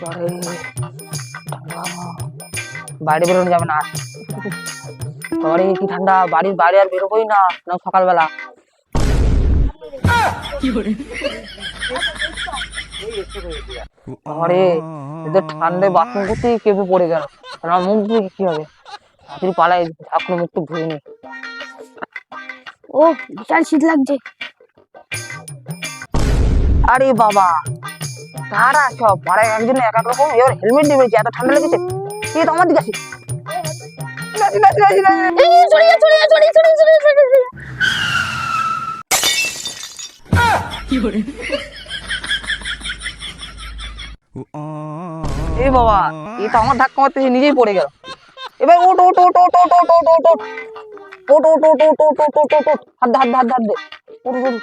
আরে বাইরে বেরোনো যাবে না। আরে কি ঠান্ডা, বাড়ির বাইরে আর বেরোবোই না না সকালবেলা। আরে এদের ঠান্ডায় বাথরুম করতে কেঁপে পড়ে গেল। আমার মুখ ধুয়ে কি হবে? তাড়াতাড়ি পালাই, ঠাকুর মুখ তো ধুয়ে নি। ও বিশাল শীত লাগছে। আরে বাবা, কারা সব পাড়ায় একজন এক এক রকম, এবার হেলমেট দিয়ে বেরিয়েছে, এত ঠান্ডা লেগেছে। ঠিক আছে আমার দিকে আসি। এ বাবা, এ তো আমার ধাক্কা মারতে নিজেই পড়ে গেল। এবার ওট ওট ওট ওট ওট ওট ওট ওট ওট ওট ওট ওট ওট ওট ওট ওট ওট হাত দে হাত দে হাত দে হাত দে ওট ওট।